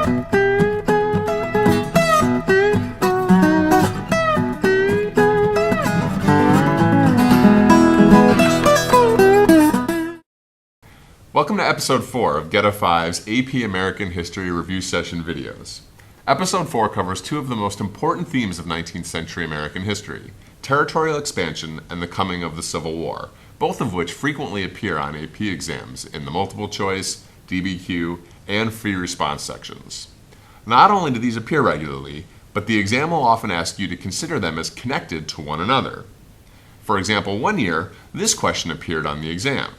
Welcome to Episode 4 of Get a 5's AP American History Review Session videos. Episode 4 covers two of the most important themes of 19th century American history, territorial expansion and the coming of the Civil War, both of which frequently appear on AP exams in the multiple choice, DBQ, and free response sections. Not only do these appear regularly, but the exam will often ask you to consider them as connected to one another. For example, one year, this question appeared on the exam.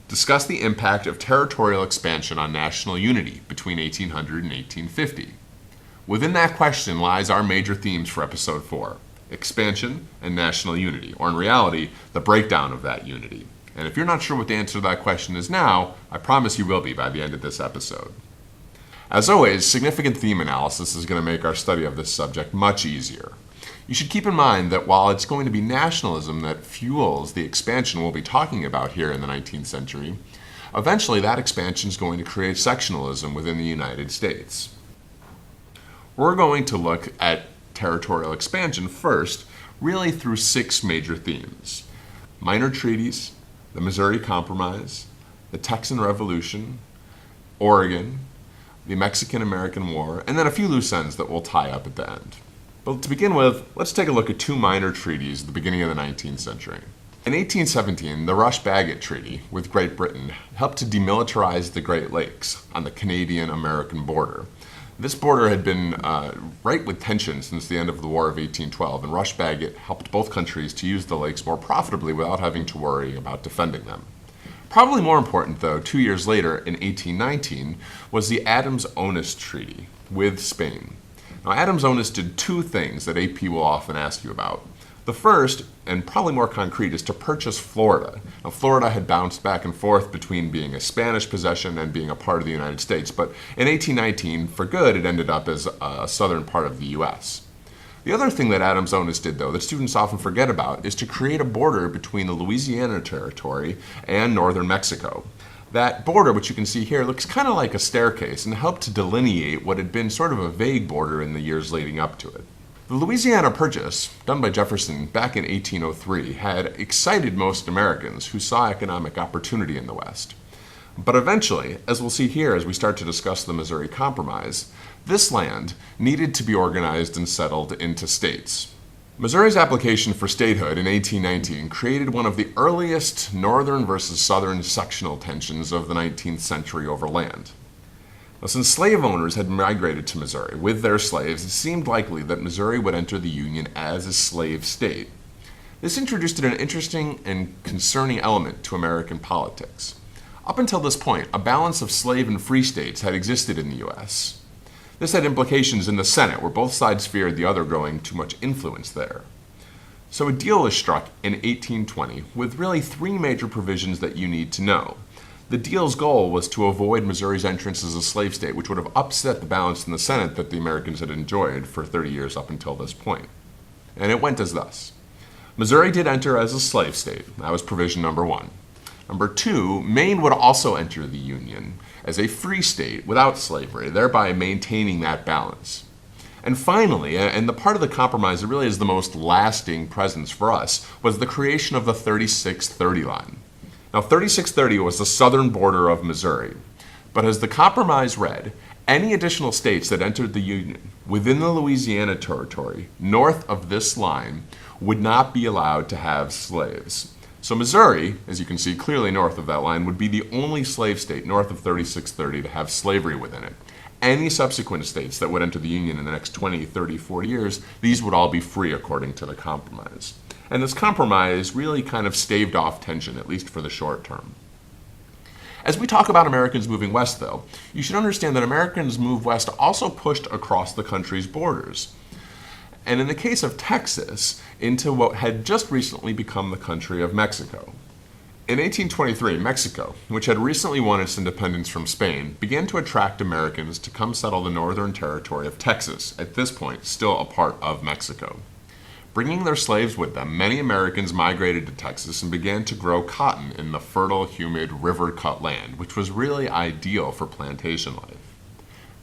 Discuss the impact of territorial expansion on national unity between 1800 and 1850. Within that question lies our major themes for Episode 4, expansion and national unity, or in reality, the breakdown of that unity. And if you're not sure what the answer to that question is now, I promise you will be by the end of this episode. As always, significant theme analysis is going to make our study of this subject much easier. You should keep in mind that while it's going to be nationalism that fuels the expansion we'll be talking about here in the 19th century, eventually that expansion is going to create sectionalism within the United States. We're going to look at territorial expansion first, really through 6 major themes: minor treaties, the Missouri Compromise, the Texan Revolution, Oregon, the Mexican-American War, and then a few loose ends that we'll tie up at the end. But to begin with, let's take a look at 2 minor treaties at the beginning of the 19th century. In 1817, the Rush-Bagot Treaty with Great Britain helped to demilitarize the Great Lakes on the Canadian-American border. This border had been ripe with tension since the end of the War of 1812, and Rush-Bagot helped both countries to use the lakes more profitably without having to worry about defending them. Probably more important, though, 2 years later, in 1819, was the Adams-Onis Treaty with Spain. Now, Adams-Onis did 2 things that AP will often ask you about. The first, and probably more concrete, is to purchase Florida. Now, Florida had bounced back and forth between being a Spanish possession and being a part of the United States, but in 1819, for good, it ended up as a southern part of the U.S. The other thing that Adams-Onis did, though, that students often forget about, is to create a border between the Louisiana Territory and northern Mexico. That border, which you can see here, looks kind of like a staircase and helped to delineate what had been sort of a vague border in the years leading up to it. The Louisiana Purchase, done by Jefferson back in 1803, had excited most Americans who saw economic opportunity in the West. But eventually, as we'll see here as we start to discuss the Missouri Compromise, this land needed to be organized and settled into states. Missouri's application for statehood in 1819 created one of the earliest northern versus southern sectional tensions of the 19th century over land. Now, since slave owners had migrated to Missouri with their slaves, it seemed likely that Missouri would enter the Union as a slave state. This introduced an interesting and concerning element to American politics. Up until this point, a balance of slave and free states had existed in the U.S. This had implications in the Senate, where both sides feared the other growing too much influence there. So a deal was struck in 1820 with really 3 major provisions that you need to know. The deal's goal was to avoid Missouri's entrance as a slave state, which would have upset the balance in the Senate that the Americans had enjoyed for 30 years up until this point. And it went as thus. Missouri did enter as a slave state. That was provision number 1. Number 2, Maine would also enter the Union as a free state without slavery, thereby maintaining that balance. And finally, and the part of the compromise that really is the most lasting presence for us, was the creation of the 3630 line. Now, 3630 was the southern border of Missouri, but as the compromise read, any additional states that entered the Union within the Louisiana Territory north of this line would not be allowed to have slaves. So Missouri, as you can see clearly north of that line, would be the only slave state north of 3630 to have slavery within it. Any subsequent states that would enter the Union in the next 20, 30, 40 years, these would all be free according to the compromise. And this compromise really kind of staved off tension, at least for the short term. As we talk about Americans moving west, though, you should understand that Americans move west also pushed across the country's borders. And in the case of Texas, into what had just recently become the country of Mexico. In 1823, Mexico, which had recently won its independence from Spain, began to attract Americans to come settle the northern territory of Texas, at this point still a part of Mexico. Bringing their slaves with them, many Americans migrated to Texas and began to grow cotton in the fertile, humid, river-cut land, which was really ideal for plantation life.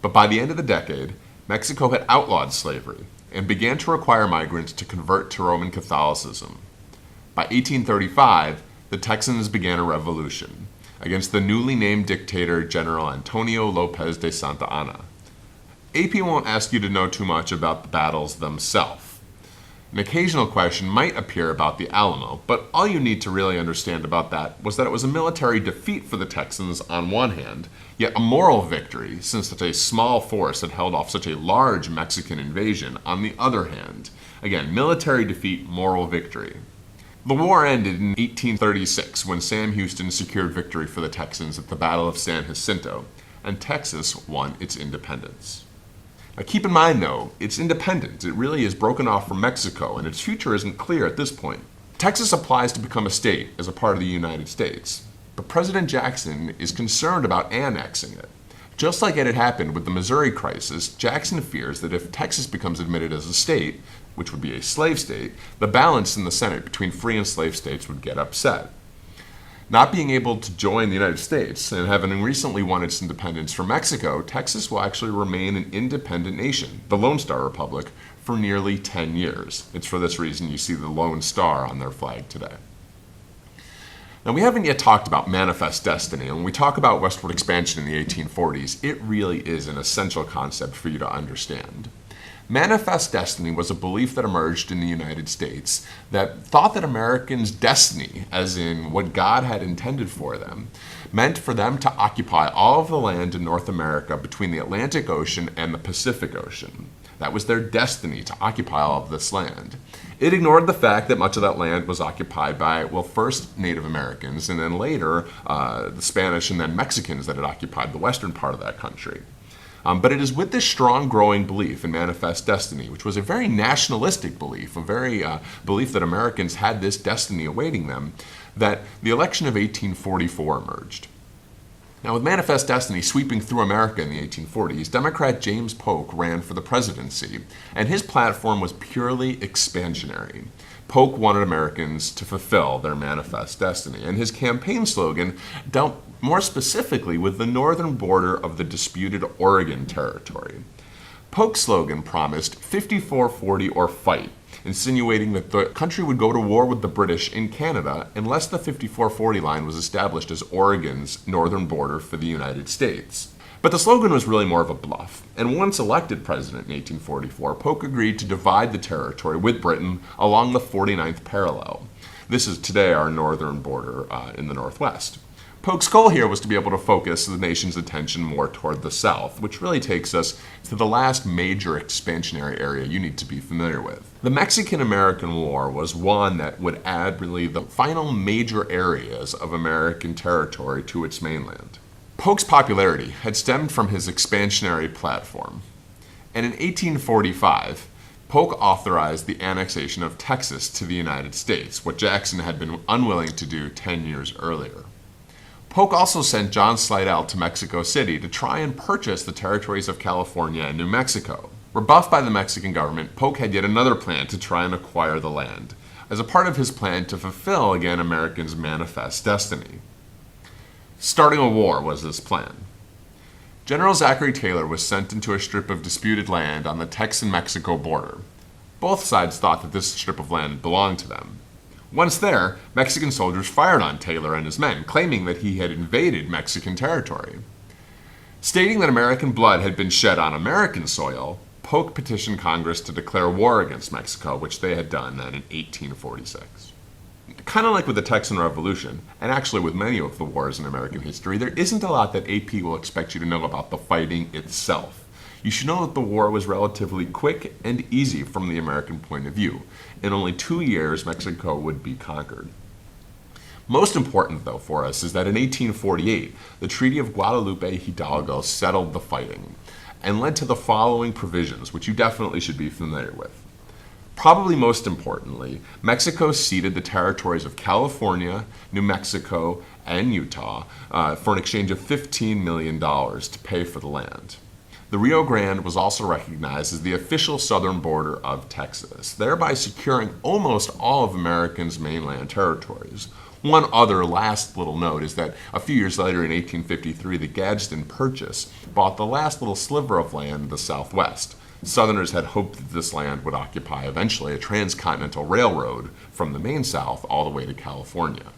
But by the end of the decade, Mexico had outlawed slavery and began to require migrants to convert to Roman Catholicism. By 1835, the Texans began a revolution against the newly named dictator General Antonio Lopez de Santa Anna. AP won't ask you to know too much about the battles themselves. An occasional question might appear about the Alamo, but all you need to really understand about that was that it was a military defeat for the Texans on one hand, yet a moral victory since such a small force had held off such a large Mexican invasion on the other hand. Again, military defeat, moral victory. The war ended in 1836 when Sam Houston secured victory for the Texans at the Battle of San Jacinto, and Texas won its independence. Now keep in mind though, it's independent. It really is broken off from Mexico, and its future isn't clear at this point. Texas applies to become a state as a part of the United States, but President Jackson is concerned about annexing it. Just like it had happened with the Missouri crisis, Jackson fears that if Texas becomes admitted as a state, which would be a slave state, the balance in the Senate between free and slave states would get upset. Not being able to join the United States and having recently won its independence from Mexico, Texas will actually remain an independent nation, the Lone Star Republic, for nearly 10 years. It's for this reason you see the Lone Star on their flag today. Now, we haven't yet talked about manifest destiny, and when we talk about westward expansion in the 1840s, it really is an essential concept for you to understand. Manifest destiny was a belief that emerged in the United States that thought that Americans' destiny, as in what God had intended for them, meant for them to occupy all of the land in North America between the Atlantic Ocean and the Pacific Ocean. That was their destiny, to occupy all of this land. It ignored the fact that much of that land was occupied by, well, first Native Americans, and then later the Spanish and then Mexicans that had occupied the western part of that country. But it is with this strong growing belief in manifest destiny, which was a very nationalistic belief, a very belief that Americans had this destiny awaiting them, that the election of 1844 emerged. Now, with manifest destiny sweeping through America in the 1840s, Democrat James Polk ran for the presidency, and his platform was purely expansionary. Polk wanted Americans to fulfill their manifest destiny, and his campaign slogan dealt more specifically with the northern border of the disputed Oregon Territory. Polk's slogan promised 54-40 or fight, insinuating that the country would go to war with the British in Canada unless the 54-40 line was established as Oregon's northern border for the United States. But the slogan was really more of a bluff, and once elected president in 1844, Polk agreed to divide the territory with Britain along the 49th parallel. This is today our northern border in the Northwest. Polk's goal here was to be able to focus the nation's attention more toward the south, which really takes us to the last major expansionary area you need to be familiar with. The Mexican-American War was one that would add really the final major areas of American territory to its mainland. Polk's popularity had stemmed from his expansionary platform, and in 1845, Polk authorized the annexation of Texas to the United States, what Jackson had been unwilling to do 10 years earlier. Polk also sent John Slidell to Mexico City to try and purchase the territories of California and New Mexico. Rebuffed by the Mexican government, Polk had yet another plan to try and acquire the land, as a part of his plan to fulfill, again, Americans' manifest destiny. Starting a war was his plan. General Zachary Taylor was sent into a strip of disputed land on the Texan-Mexico border. Both sides thought that this strip of land belonged to them. Once there, Mexican soldiers fired on Taylor and his men, claiming that he had invaded Mexican territory. Stating that American blood had been shed on American soil, Polk petitioned Congress to declare war against Mexico, which they had done then in 1846. Kind of like with the Texan Revolution, and actually with many of the wars in American history, there isn't a lot that AP will expect you to know about the fighting itself. You should know that the war was relatively quick and easy from the American point of view. In only 2 years, Mexico would be conquered. Most important, though, for us is that in 1848, the Treaty of Guadalupe Hidalgo settled the fighting and led to the following provisions, which you definitely should be familiar with. Probably most importantly, Mexico ceded the territories of California, New Mexico, and Utah for an exchange of $15 million to pay for the land. The Rio Grande was also recognized as the official southern border of Texas, thereby securing almost all of Americans' mainland territories, One other last little note is that a few years later in 1853, the Gadsden Purchase bought the last little sliver of land in the Southwest. Southerners had hoped that this land would occupy eventually a transcontinental railroad from the Main South all the way to California.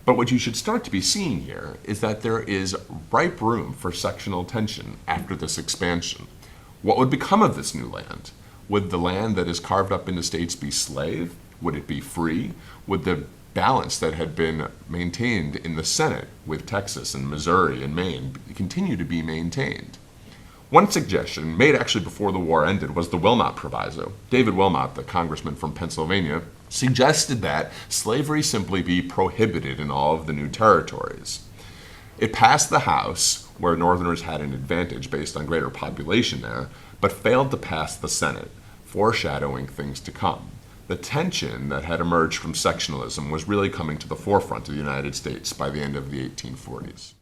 But what you should start to be seeing here is that there is ripe room for sectional tension after this expansion. What would become of this new land? Would the land that is carved up into states be slave? Would it be free? Would the balance that had been maintained in the Senate with Texas and Missouri and Maine continue to be maintained? One suggestion, made actually before the war ended, was the Wilmot Proviso. David Wilmot, the congressman from Pennsylvania, suggested that slavery simply be prohibited in all of the new territories. It passed the House, where Northerners had an advantage based on greater population there, but failed to pass the Senate, foreshadowing things to come. The tension that had emerged from sectionalism was really coming to the forefront of the United States by the end of the 1840s.